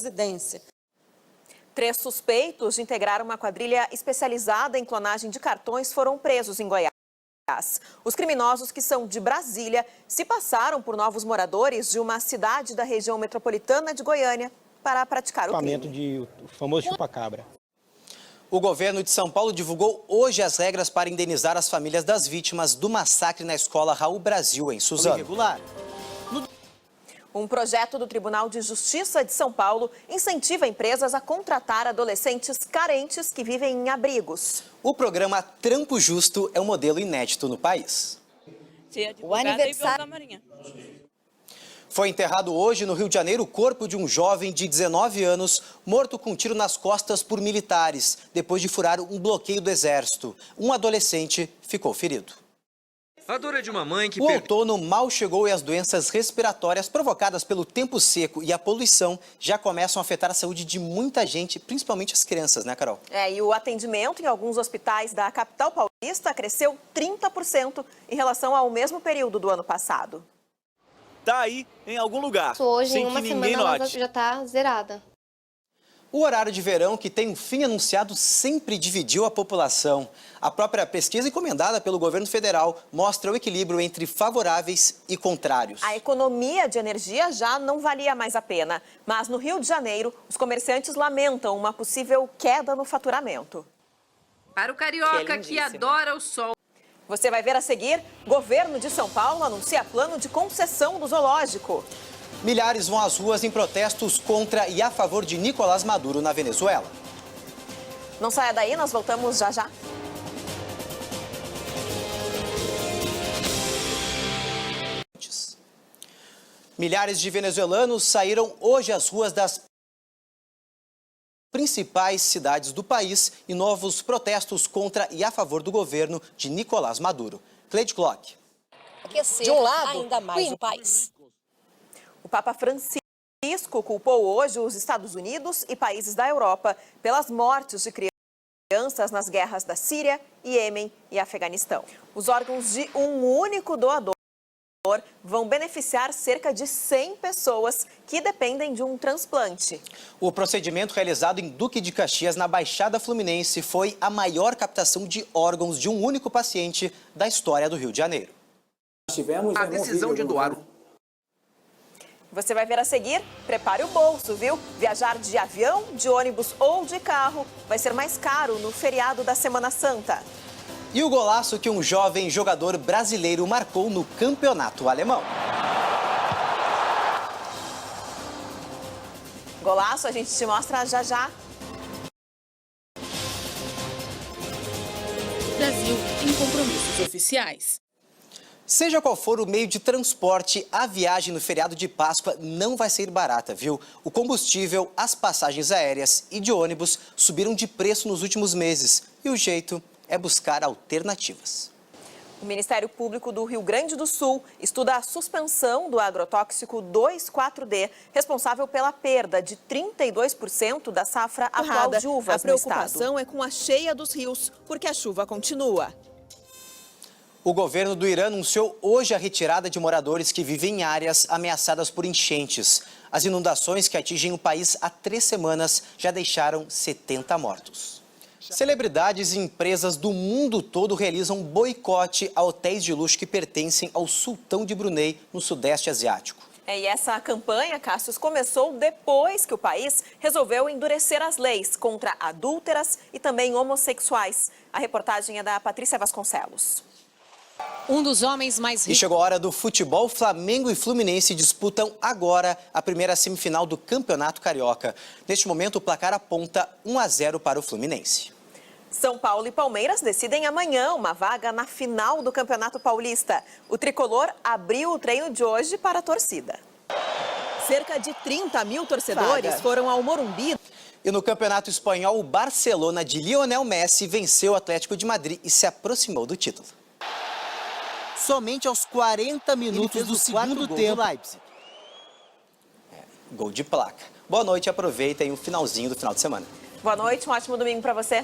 residência. 3 suspeitos de integrar uma quadrilha especializada em clonagem de cartões foram presos em Goiás. Os criminosos, que são de Brasília, se passaram por novos moradores de uma cidade da região metropolitana de Goiânia para praticar o crime. De o famoso chupa-cabra. O governo de São Paulo divulgou hoje as regras para indenizar as famílias das vítimas do massacre na escola Raul Brasil, em Suzano. Um projeto do Tribunal de Justiça de São Paulo incentiva empresas a contratar adolescentes carentes que vivem em abrigos. O programa Trampo Justo é um modelo inédito no país. O aniversário... Foi enterrado hoje no Rio de Janeiro o corpo de um jovem de 19 anos, morto com um tiro nas costas por militares, depois de furar um bloqueio do exército. Um adolescente ficou ferido. A dor é de uma mãe que... O outono mal chegou e as doenças respiratórias provocadas pelo tempo seco e a poluição já começam a afetar a saúde de muita gente, principalmente as crianças, né, Carol? E o atendimento em alguns hospitais da capital paulista cresceu 30% em relação ao mesmo período do ano passado. Tá aí em algum lugar, Hoje, sem em uma que ninguém semana, ela note. já está zerada. O horário de verão, que tem um fim anunciado, sempre dividiu a população. A própria pesquisa encomendada pelo governo federal mostra o equilíbrio entre favoráveis e contrários. A economia de energia já não valia mais a pena, mas no Rio de Janeiro, os comerciantes lamentam uma possível queda no faturamento. Para o carioca que adora o sol. Você vai ver a seguir, governo de São Paulo anuncia plano de concessão do zoológico. Milhares vão às ruas em protestos contra e a favor de Nicolás Maduro na Venezuela. Não saia daí, nós voltamos já já. Milhares de venezuelanos saíram hoje às ruas das principais cidades do país em novos protestos contra e a favor do governo de Nicolás Maduro. Cleide Clock. De um lado, ainda mais o país. O Papa Francisco culpou hoje os Estados Unidos e países da Europa pelas mortes de crianças nas guerras da Síria, Iêmen e Afeganistão. Os órgãos de um único doador vão beneficiar cerca de 100 pessoas que dependem de um transplante. O procedimento realizado em Duque de Caxias, na Baixada Fluminense, foi a maior captação de órgãos de um único paciente da história do Rio de Janeiro. A decisão de doar Você vai ver a seguir, prepare o bolso, viu? Viajar de avião, de ônibus ou de carro vai ser mais caro no feriado da Semana Santa. E o golaço que um jovem jogador brasileiro marcou no campeonato alemão. Golaço, a gente te mostra já já. Brasil em compromissos oficiais. Seja qual for o meio de transporte, a viagem no feriado de Páscoa não vai ser barata, viu? O combustível, as passagens aéreas e de ônibus subiram de preço nos últimos meses. E o jeito é buscar alternativas. O Ministério Público do Rio Grande do Sul estuda a suspensão do agrotóxico 2,4-D, responsável pela perda de 32% da safra atual de uvas no estado. A preocupação é com a cheia dos rios, porque a chuva continua. O governo do Irã anunciou hoje a retirada de moradores que vivem em áreas ameaçadas por enchentes. As inundações que atingem o país há 3 semanas já deixaram 70 mortos. Celebridades e empresas do mundo todo realizam boicote a hotéis de luxo que pertencem ao sultão de Brunei, no Sudeste Asiático. E essa campanha, Cassius, começou depois que o país resolveu endurecer as leis contra adúlteras e também homossexuais. A reportagem é da Patrícia Vasconcelos. Um dos homens mais ricos. E chegou a hora do futebol. Flamengo e Fluminense disputam agora a primeira semifinal do Campeonato Carioca. Neste momento, o placar aponta 1-0 para o Fluminense. São Paulo e Palmeiras decidem amanhã uma vaga na final do Campeonato Paulista. O tricolor abriu o treino de hoje para a torcida. Cerca de 30 mil torcedores foram ao Morumbi. E no Campeonato Espanhol, o Barcelona de Lionel Messi venceu o Atlético de Madrid e se aproximou do título. Somente aos 40 minutos do segundo tempo. Gol de placa. Boa noite, aproveitem o finalzinho do final de semana. Boa noite, um ótimo domingo para você.